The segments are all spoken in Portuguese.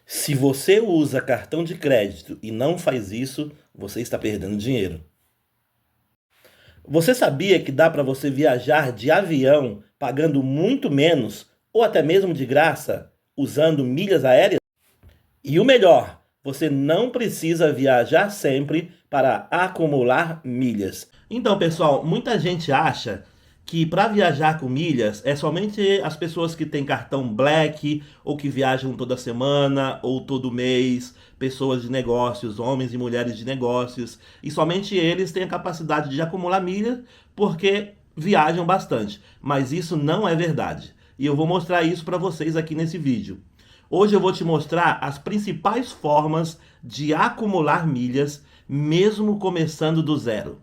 Se você usa cartão de crédito e não faz isso, você está perdendo dinheiro. Você sabia que dá para você viajar de avião pagando muito menos ou até mesmo de graça usando milhas aéreas? E o melhor, você não precisa viajar sempre para acumular milhas. Então, pessoal, muita gente acha que para viajar com milhas é somente as pessoas que têm cartão Black ou que viajam toda semana ou todo mês, pessoas de negócios, homens e mulheres de negócios, e somente eles têm a capacidade de acumular milhas porque viajam bastante. Mas isso não é verdade. E eu vou mostrar isso para vocês aqui nesse vídeo. Hoje eu vou te mostrar as principais formas de acumular milhas, mesmo começando do zero.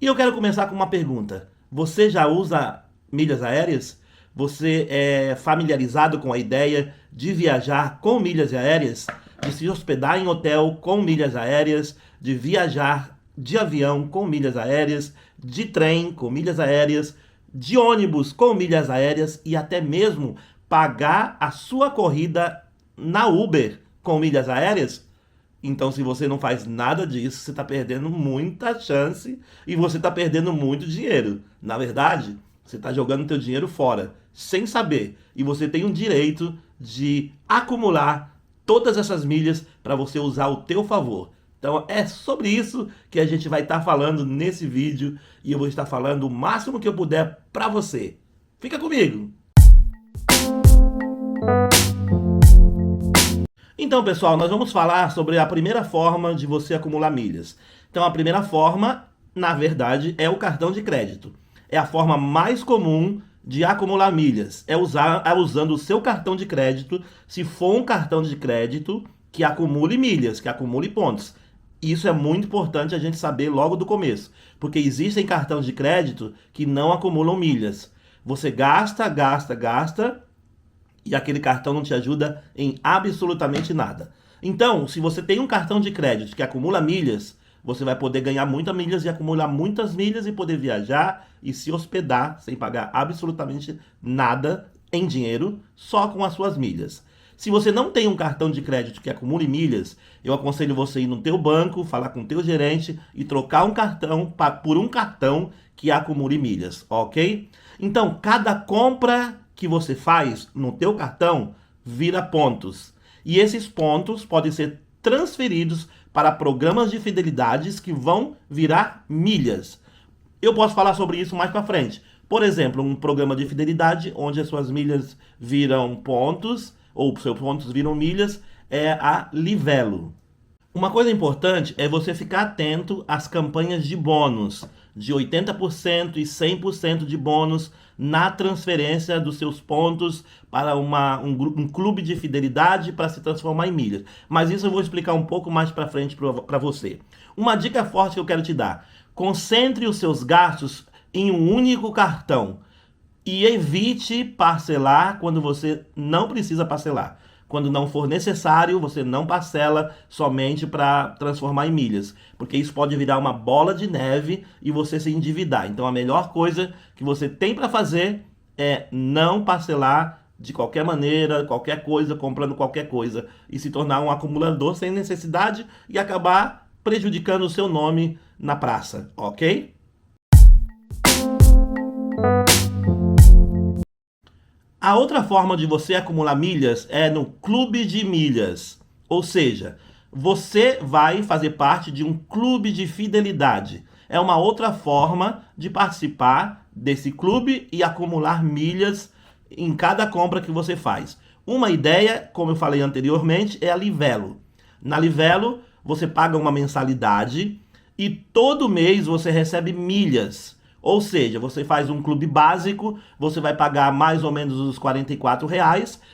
E eu quero começar com uma pergunta. Você já usa milhas aéreas? Você é familiarizado com a ideia de viajar com milhas aéreas? De se hospedar em hotel com milhas aéreas? De viajar de avião com milhas aéreas? De trem com milhas aéreas? De ônibus com milhas aéreas? E até mesmo pagar a sua corrida na Uber com milhas aéreas? Então, se você não faz nada disso, você está perdendo muita chance e você está perdendo muito dinheiro. Na verdade, você está jogando teu dinheiro fora, sem saber. E você tem o direito de acumular todas essas milhas para você usar ao teu favor. Então, é sobre isso que a gente vai estar falando nesse vídeo e eu vou estar falando o máximo que eu puder para você. Fica comigo! Então, pessoal, nós vamos falar sobre a primeira forma de você acumular milhas. Então, a primeira forma, na verdade, é o cartão de crédito. É a forma mais comum de acumular milhas. É usando o seu cartão de crédito, se for um cartão de crédito que acumule milhas, que acumule pontos. Isso é muito importante a gente saber logo do começo, porque existem cartões de crédito que não acumulam milhas. Você gasta, gasta, gasta, e aquele cartão não te ajuda em absolutamente nada. Então, se você tem um cartão de crédito que acumula milhas, você vai poder ganhar muitas milhas e acumular muitas milhas e poder viajar e se hospedar sem pagar absolutamente nada em dinheiro, só com as suas milhas. Se você não tem um cartão de crédito que acumule milhas, eu aconselho você ir no teu banco, falar com o teu gerente e trocar um cartão por um cartão que acumule milhas, ok? Então, cada compra que você faz no teu cartão vira pontos. E esses pontos podem ser transferidos para programas de fidelidades que vão virar milhas. Eu posso falar sobre isso mais para frente. Por exemplo, um programa de fidelidade onde as suas milhas viram pontos, ou seus pontos viram milhas, é a Livelo. Uma coisa importante é você ficar atento às campanhas de bônus, de 80% e 100% de bônus na transferência dos seus pontos para um clube de fidelidade para se transformar em milhas. Mas isso eu vou explicar um pouco mais para frente para você. Uma dica forte que eu quero te dar: concentre os seus gastos em um único cartão e evite parcelar quando você não precisa parcelar. Quando não for necessário, você não parcela somente para transformar em milhas, porque isso pode virar uma bola de neve e você se endividar. Então a melhor coisa que você tem para fazer é não parcelar de qualquer maneira, qualquer coisa, comprando qualquer coisa e se tornar um acumulador sem necessidade e acabar prejudicando o seu nome na praça, ok? A outra forma de você acumular milhas é no clube de milhas. Ou seja, você vai fazer parte de um clube de fidelidade. É uma outra forma de participar desse clube e acumular milhas em cada compra que você faz. Uma ideia, como eu falei anteriormente, é a Livelo. Na Livelo, você paga uma mensalidade e todo mês você recebe milhas. Ou seja, você faz um clube básico, você vai pagar mais ou menos os R$ 44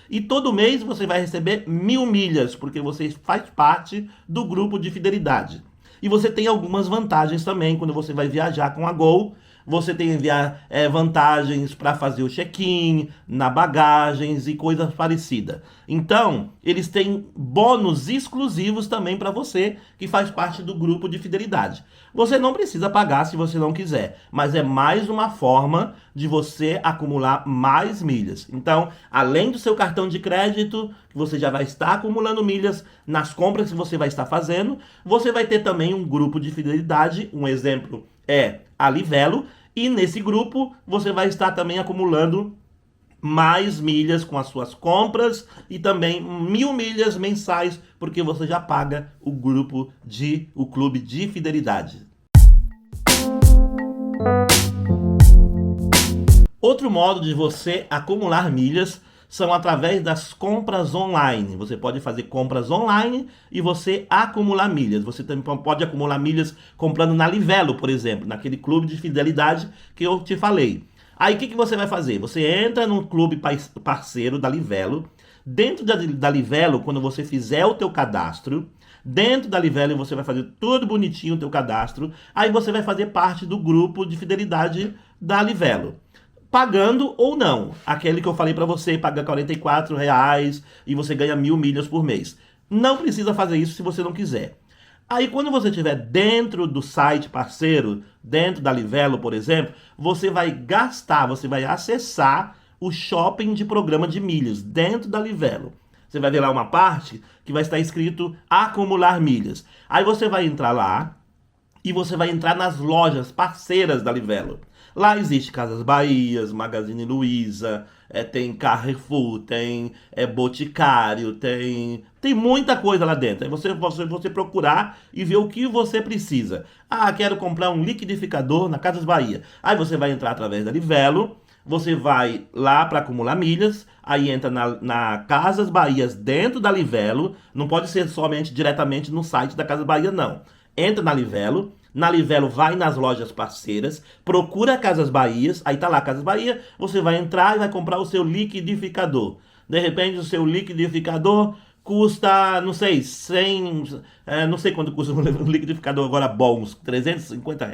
e todo mês você vai receber 1.000 milhas, porque você faz parte do grupo de fidelidade. E você tem algumas vantagens também quando você vai viajar com a Gol. você tem vantagens para fazer o check-in, na bagagens e coisas parecidas. Então, eles têm bônus exclusivos também para você, que faz parte do grupo de fidelidade. Você não precisa pagar se você não quiser, mas é mais uma forma de você acumular mais milhas. Então, além do seu cartão de crédito, que você já vai estar acumulando milhas nas compras que você vai estar fazendo, você vai ter também um grupo de fidelidade. Um exemplo é a Livelo, e nesse grupo você vai estar também acumulando mais milhas com as suas compras e também 1.000 milhas mensais, porque você já paga o clube de fidelidade. Outro modo de você acumular milhas são através das compras online. Você pode fazer compras online e você acumular milhas. Você também pode acumular milhas comprando na Livelo, por exemplo, naquele clube de fidelidade que eu te falei. Aí o que você vai fazer? Você entra no clube parceiro da Livelo. Dentro da Livelo, quando você fizer o teu cadastro, dentro da Livelo você vai fazer tudo bonitinho o teu cadastro. Aí você vai fazer parte do grupo de fidelidade da Livelo. Pagando ou não. Aquele que eu falei para você, paga R$ 44 e você ganha 1.000 milhas por mês. Não precisa fazer isso se você não quiser. Aí quando você estiver dentro do site parceiro, dentro da Livelo, por exemplo, você vai acessar o shopping de programa de milhas dentro da Livelo. Você vai ver lá uma parte que vai estar escrito acumular milhas. Aí você vai entrar lá e você vai entrar nas lojas parceiras da Livelo. Lá existe Casas Bahia, Magazine Luiza, tem Carrefour, tem Boticário, tem muita coisa lá dentro. Aí você procurar e ver o que você precisa. Ah, quero comprar um liquidificador na Casas Bahia. Aí você vai entrar através da Livelo, você vai lá para acumular milhas, aí entra na Casas Bahia dentro da Livelo, não pode ser somente diretamente no site da Casas Bahia, não. Entra na Livelo vai nas lojas parceiras, procura Casas Bahia, aí tá lá Casas Bahia, você vai entrar e vai comprar o seu liquidificador. De repente o seu liquidificador custa, não sei, 100, não sei quanto custa um liquidificador agora bom, uns R$ 350,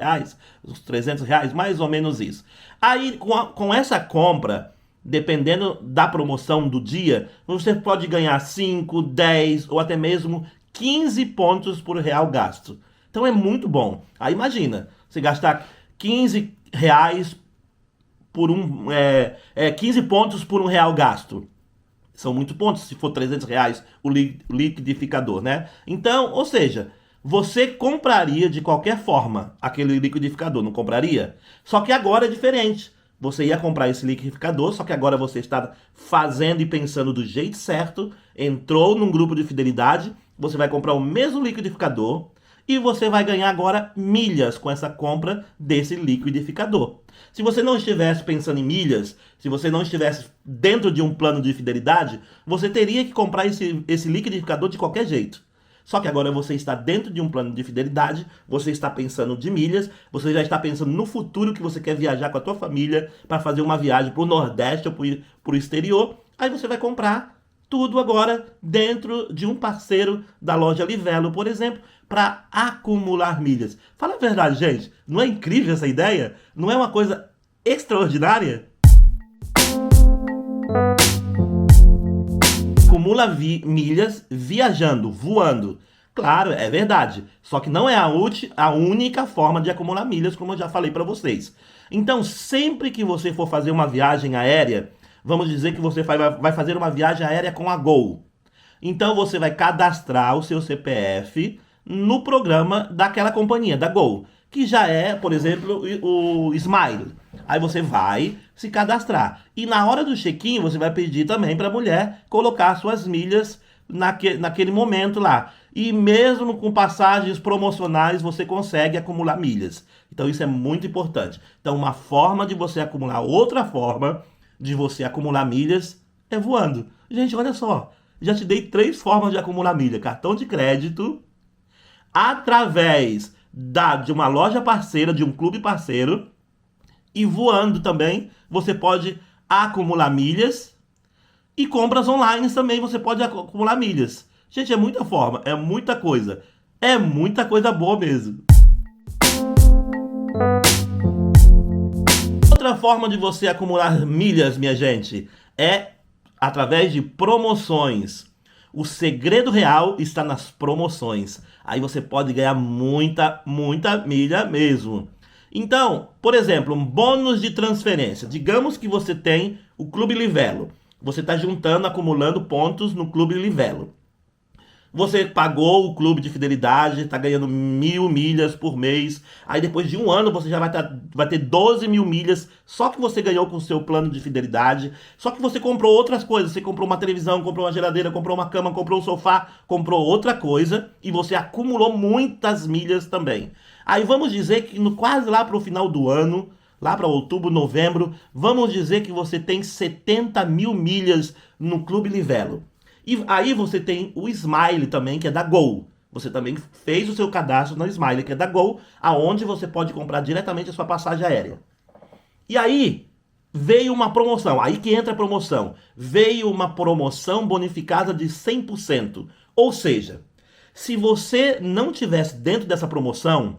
uns R$ 300, mais ou menos isso. Aí com essa compra, dependendo da promoção do dia, você pode ganhar 5, 10 ou até mesmo 15 pontos por real gasto. Então é muito bom. Aí imagina, você gastar R$ 15 por 15 pontos por R$ 1 gasto. São muitos pontos, se for R$ 300 o liquidificador, né? Então, ou seja, você compraria de qualquer forma aquele liquidificador, não compraria? Só que agora é diferente. Você ia comprar esse liquidificador, só que agora você está fazendo e pensando do jeito certo, entrou num grupo de fidelidade, você vai comprar o mesmo liquidificador, e você vai ganhar agora milhas com essa compra desse liquidificador. Se você não estivesse pensando em milhas, se você não estivesse dentro de um plano de fidelidade, você teria que comprar esse liquidificador de qualquer jeito. Só que agora você está dentro de um plano de fidelidade, você está pensando de milhas, você já está pensando no futuro que você quer viajar com a tua família para fazer uma viagem para o Nordeste ou para o exterior. Aí você vai comprar tudo agora dentro de um parceiro da loja Livelo, por exemplo, para acumular milhas. Fala a verdade, gente. Não é incrível essa ideia? Não é uma coisa extraordinária? Acumula milhas viajando, voando. Claro, é verdade. Só que não é a única forma de acumular milhas, como eu já falei para vocês. Então, sempre que você for fazer uma viagem aérea, vamos dizer que você vai fazer uma viagem aérea com a Gol. Então você vai cadastrar o seu CPF no programa daquela companhia, da Gol, que já é, por exemplo, o Smile. Aí você vai se cadastrar. E na hora do check-in, você vai pedir também para a mulher colocar suas milhas naquele momento lá. E mesmo com passagens promocionais, você consegue acumular milhas. Então isso é muito importante. Então uma forma de você acumular, outra forma de você acumular milhas é voando. Gente, olha só. Já te dei 3 formas de acumular milha. Cartão de crédito, através de uma loja parceira, de um clube parceiro, e voando também, você pode acumular milhas, e compras online também você pode acumular milhas. Gente, é muita forma, é muita coisa boa mesmo. outra forma de você acumular milhas, minha gente, é através de promoções. O segredo real está nas promoções. Aí você pode ganhar muita, muita milha mesmo. Então, por exemplo, um bônus de transferência. Digamos que você tem o Clube Livelo. Você está juntando, acumulando pontos no Clube Livelo. Você pagou o clube de fidelidade, está ganhando 1.000 milhas por mês. Aí depois de um ano você já vai ter 12.000 milhas só que você ganhou com o seu plano de fidelidade. Só que você comprou outras coisas. Você comprou uma televisão, comprou uma geladeira, comprou uma cama, comprou um sofá, comprou outra coisa. E você acumulou muitas milhas também. Aí vamos dizer que quase lá para o final do ano, lá para outubro, novembro, vamos dizer que você tem 70.000 milhas no Clube Livelo. E aí você tem o Smile também, que é da Gol. Você também fez o seu cadastro na Smile, que é da Gol, aonde você pode comprar diretamente a sua passagem aérea. E aí veio uma promoção, aí que entra a promoção. Veio uma promoção bonificada de 100%. Ou seja, se você não tivesse dentro dessa promoção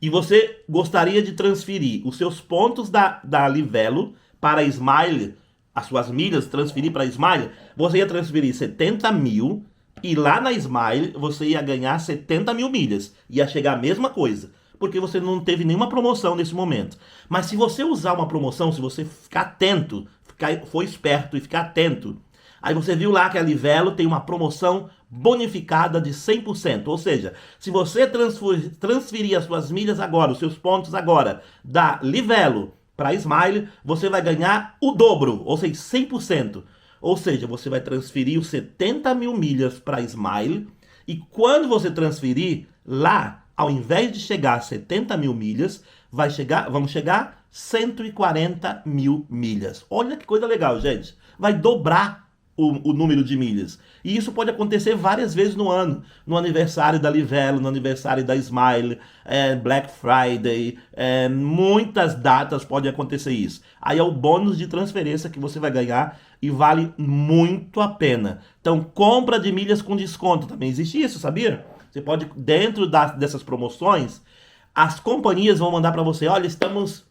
e você gostaria de transferir os seus pontos da Livelo para a Smile, as suas milhas, transferir para a Smile, você ia transferir 70.000 e lá na Smile você ia ganhar 70.000 milhas. Ia chegar a mesma coisa, porque você não teve nenhuma promoção nesse momento. Mas se você usar uma promoção, se você ficar atento, for esperto e ficar atento, aí você viu lá que a Livelo tem uma promoção bonificada de 100%. Ou seja, se você transferir as suas milhas agora, os seus pontos agora, da Livelo para a Smile, você vai ganhar o dobro, ou seja, 100%. Ou seja, você vai transferir os 70.000 milhas para a Smile, e quando você transferir, lá, ao invés de chegar a 70.000 milhas, vão chegar 140.000 milhas. Olha que coisa legal, gente. Vai dobrar o número de milhas. E isso pode acontecer várias vezes no ano. No aniversário da Livelo, no aniversário da Smile, Black Friday, muitas datas pode acontecer isso. Aí é o bônus de transferência que você vai ganhar e vale muito a pena. Então, compra de milhas com desconto. Também existe isso, sabia? Você pode, dentro dessas promoções, as companhias vão mandar para você, olha, estamos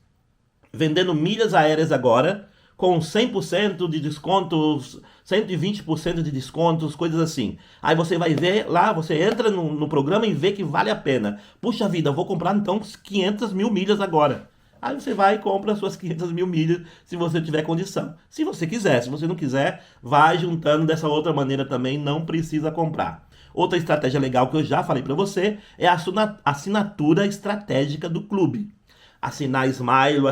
vendendo milhas aéreas agora, com 100% de descontos, 120% de descontos, coisas assim. Aí você vai ver lá, você entra no programa e vê que vale a pena. Puxa vida, eu vou comprar então 500.000 milhas agora. Aí você vai e compra as suas 500.000 milhas, se você tiver condição. Se você quiser, se você não quiser, vai juntando dessa outra maneira também, não precisa comprar. Outra estratégia legal que eu já falei para você é a assinatura estratégica do clube. Assinar Smile,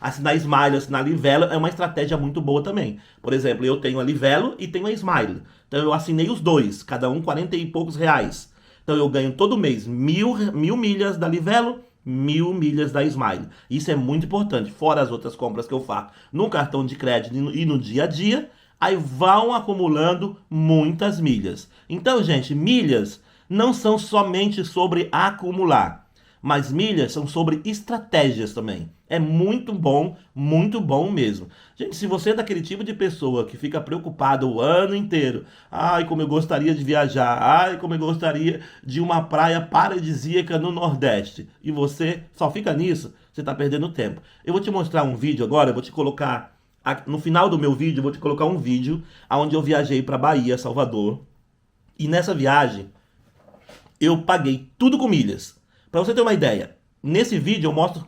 assinar Livelo é uma estratégia muito boa também. Por exemplo, eu tenho a Livelo e tenho a Smile. Então eu assinei os dois, cada um 40 e poucos reais. Então eu ganho todo mês 1.000 milhas da Livelo, 1.000 milhas da Smile. Isso é muito importante, fora as outras compras que eu faço no cartão de crédito e no dia a dia, aí vão acumulando muitas milhas. Então, gente, milhas não são somente sobre acumular. Mas milhas são sobre estratégias também. É muito bom mesmo. Gente, se você é daquele tipo de pessoa que fica preocupado o ano inteiro, ai, como eu gostaria de viajar, ai, como eu gostaria de uma praia paradisíaca no Nordeste, e você só fica nisso, você está perdendo tempo. Eu vou te mostrar um vídeo agora, eu vou te colocar, no final do meu vídeo, eu vou te colocar um vídeo onde eu viajei para Bahia, Salvador, e nessa viagem eu paguei tudo com milhas. Para você ter uma ideia, nesse vídeo eu mostro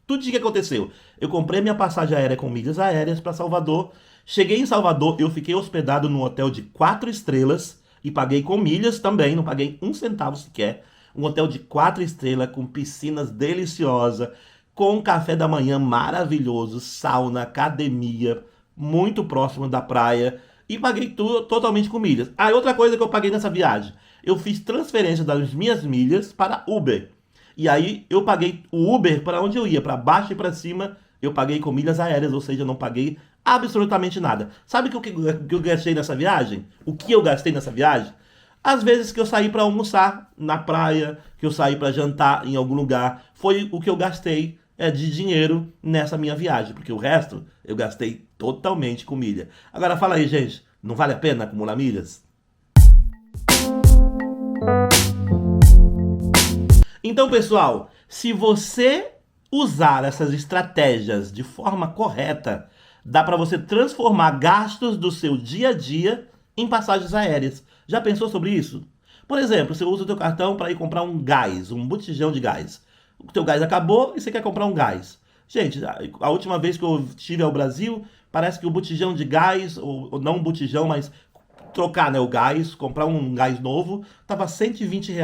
tudo o que aconteceu. Eu comprei minha passagem aérea com milhas aéreas para Salvador. Cheguei em Salvador, eu fiquei hospedado num hotel de 4 estrelas e paguei com milhas também, não paguei um centavo sequer. Um hotel de 4 estrelas com piscinas deliciosas, com café da manhã maravilhoso, sauna, academia, muito próximo da praia. E paguei tudo totalmente com milhas. Ah, outra coisa que eu paguei nessa viagem. Eu fiz transferência das minhas milhas para Uber. E aí eu paguei o Uber para onde eu ia, para baixo e para cima, eu paguei com milhas aéreas, ou seja, eu não paguei absolutamente nada. Sabe o que eu gastei nessa viagem? O que eu gastei nessa viagem? Às vezes que eu saí para almoçar na praia, que eu saí para jantar em algum lugar, foi o que eu gastei de dinheiro nessa minha viagem, porque o resto eu gastei totalmente com milha. Agora fala aí, gente, não vale a pena acumular milhas? Então, pessoal, se você usar essas estratégias de forma correta, dá para você transformar gastos do seu dia a dia em passagens aéreas. Já pensou sobre isso? Por exemplo, você usa o teu cartão para ir comprar um gás, um botijão de gás. O teu gás acabou e você quer comprar um gás. Gente, a última vez que eu estive ao Brasil, parece que o botijão de gás, ou não um botijão, mas trocar, né, o gás, comprar um gás novo, estava R$ 120.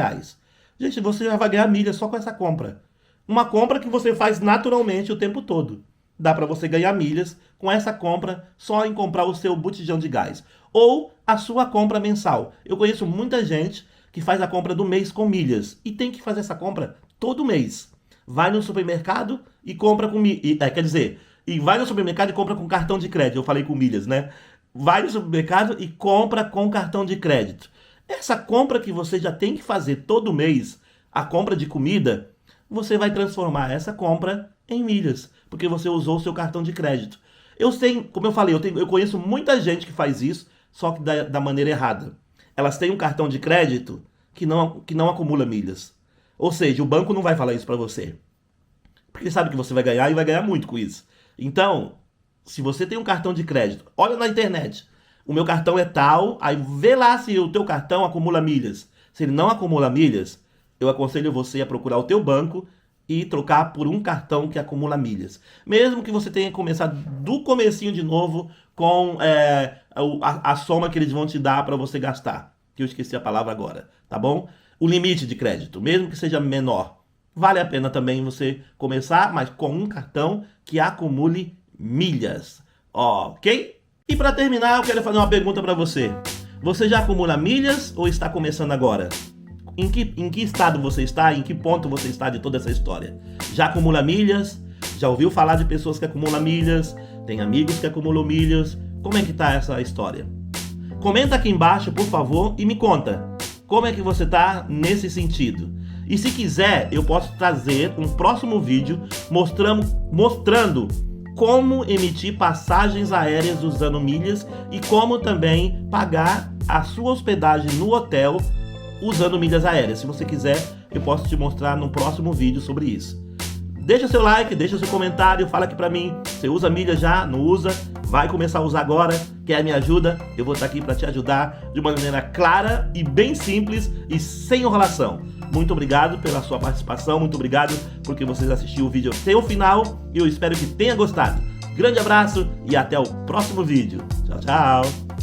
Gente, você já vai ganhar milhas só com essa compra. Uma compra que você faz naturalmente o tempo todo. Dá para você ganhar milhas com essa compra só em comprar o seu botijão de gás. Ou a sua compra mensal. Eu conheço muita gente que faz a compra do mês com milhas e tem que fazer essa compra todo mês. Vai no supermercado e compra com milhas. Quer dizer, e vai no supermercado e compra com cartão de crédito. Eu falei com milhas, né? Vai no supermercado e compra com cartão de crédito. Essa compra que você já tem que fazer todo mês, a compra de comida, você vai transformar essa compra em milhas, porque você usou o seu cartão de crédito. Eu sei, como eu falei, eu conheço muita gente que faz isso, só que da maneira errada. Elas têm um cartão de crédito que não acumula milhas. Ou seja, o banco não vai falar isso para você. Porque ele sabe que você vai ganhar e vai ganhar muito com isso. Então, se você tem um cartão de crédito, olha na internet. O meu cartão é tal, aí vê lá se o teu cartão acumula milhas. Se ele não acumula milhas, eu aconselho você a procurar o teu banco e trocar por um cartão que acumula milhas. Mesmo que você tenha começado do comecinho de novo com a soma que eles vão te dar para você gastar. Que eu esqueci a palavra agora, tá bom? O limite de crédito, mesmo que seja menor. Vale a pena também você começar, mas com um cartão que acumule milhas. Ok? E para terminar, eu quero fazer uma pergunta para você. Você já acumula milhas ou está começando agora? Em que estado você está? Em que ponto você está de toda essa história? Já acumula milhas? Já ouviu falar de pessoas que acumulam milhas? Tem amigos que acumulam milhas? Como é que está essa história? Comenta aqui embaixo, por favor, e me conta. Como é que você está nesse sentido? E se quiser, eu posso trazer um próximo vídeo mostrando como emitir passagens aéreas usando milhas e como também pagar a sua hospedagem no hotel usando milhas aéreas. Se você quiser, eu posso te mostrar no próximo vídeo sobre isso. Deixa seu like, deixa seu comentário, fala aqui pra mim. Você usa milha já? Não usa? Vai começar a usar agora? Quer minha ajuda? Eu vou estar aqui para te ajudar de uma maneira clara e bem simples e sem enrolação. Muito obrigado pela sua participação, muito obrigado porque você assistiu o vídeo até o final e eu espero que tenha gostado. Grande abraço e até o próximo vídeo. Tchau, tchau!